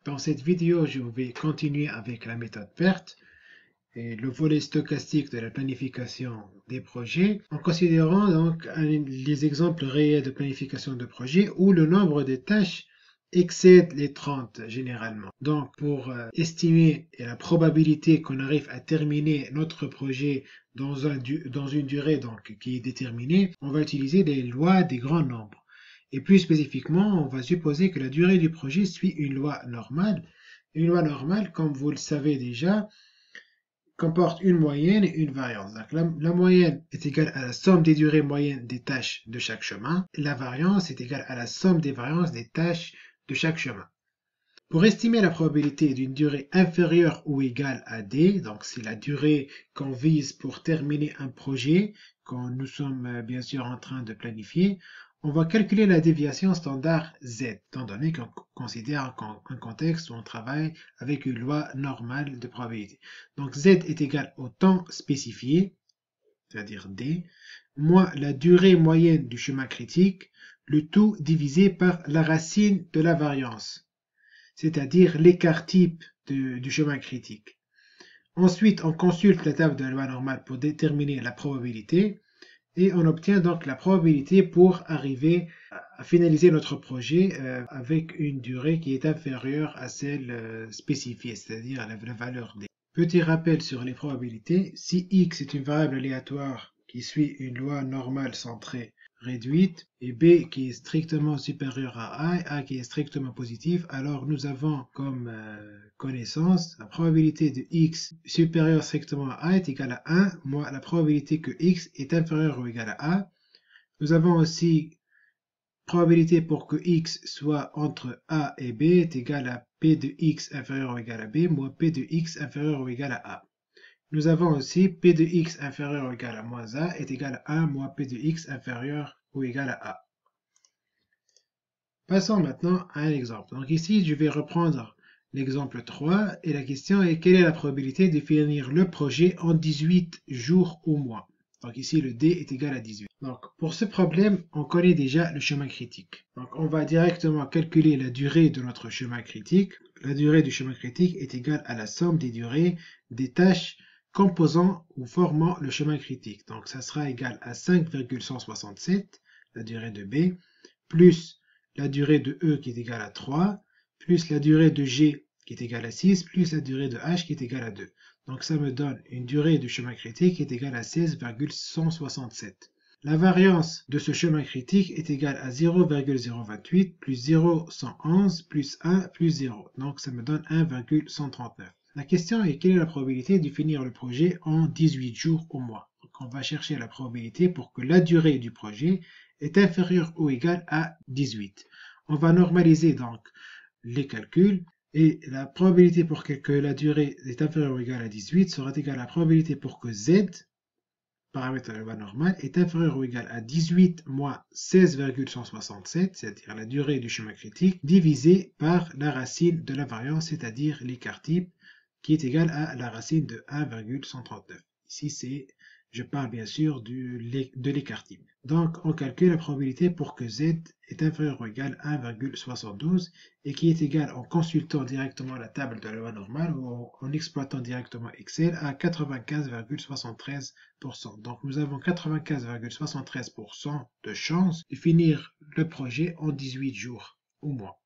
Dans cette vidéo, je vais continuer avec la méthode PERT et le volet stochastique de la planification des projets, en considérant donc les exemples réels de planification de projet où le nombre de tâches excède les 30 généralement. Donc pour estimer la probabilité qu'on arrive à terminer notre projet dans une durée donc, qui est déterminée, on va utiliser les lois des grands nombres. Et plus spécifiquement, on va supposer que la durée du projet suit une loi normale. Une loi normale, comme vous le savez déjà, comporte une moyenne et une variance. Donc, la moyenne est égale à la somme des durées moyennes des tâches de chaque chemin. Et la variance est égale à la somme des variances des tâches de chaque chemin. Pour estimer la probabilité d'une durée inférieure ou égale à D, donc c'est la durée qu'on vise pour terminer un projet, quand nous sommes bien sûr en train de planifier, on va calculer la déviation standard Z, étant donné qu'on considère un contexte où on travaille avec une loi normale de probabilité. Donc Z est égal au temps spécifié, c'est-à-dire D, moins la durée moyenne du chemin critique, le tout divisé par la racine de la variance, c'est-à-dire l'écart type du chemin critique. Ensuite, on consulte la table de la loi normale pour déterminer la probabilité et on obtient donc la probabilité pour arriver à finaliser notre projet avec une durée qui est inférieure à celle spécifiée, c'est-à-dire la valeur D. Petit rappel sur les probabilités, si X est une variable aléatoire qui suit une loi normale centrée réduite et B qui est strictement supérieur à A et A qui est strictement positif, alors nous avons comme connaissance la probabilité de X supérieure strictement à A est égale à 1 moins la probabilité que X est inférieur ou égal à A. Nous avons aussi probabilité pour que X soit entre A et B est égale à P de X inférieur ou égal à B moins P de X inférieur ou égal à A. Nous avons aussi P de X inférieur ou égal à moins A est égal à 1 moins P de X inférieur ou égal à A. Passons maintenant à un exemple. Donc ici, je vais reprendre l'exemple 3 et la question est quelle est la probabilité de finir le projet en 18 jours ou moins. Donc ici, le D est égal à 18. Donc pour ce problème, on connaît déjà le chemin critique. Donc on va directement calculer la durée de notre chemin critique. La durée du chemin critique est égale à la somme des durées des tâches composant ou formant le chemin critique. Donc ça sera égal à 5,167, la durée de B, plus la durée de E qui est égale à 3, plus la durée de G qui est égale à 6, plus la durée de H qui est égale à 2. Donc ça me donne une durée du chemin critique qui est égale à 16,167. La variance de ce chemin critique est égale à 0,028 plus 0,111 plus 1 plus 0. Donc ça me donne 1,139. La question est quelle est la probabilité de finir le projet en 18 jours au moins. Donc on va chercher la probabilité pour que la durée du projet est inférieure ou égale à 18. On va normaliser donc les calculs et la probabilité pour que la durée est inférieure ou égale à 18 sera égale à la probabilité pour que Z, paramètre de la loi normale, est inférieur ou égal à 18 moins 16,167, c'est-à-dire la durée du chemin critique, divisé par la racine de la variance, c'est-à-dire l'écart type, qui est égal à la racine de 1,139. Ici, je parle bien sûr de l'écart type. Donc, on calcule la probabilité pour que Z est inférieur ou égal à 1,72 et qui est égal en consultant directement la table de la loi normale ou en exploitant directement Excel à 95,73%. Donc, nous avons 95,73% de chance de finir le projet en 18 jours ou moins.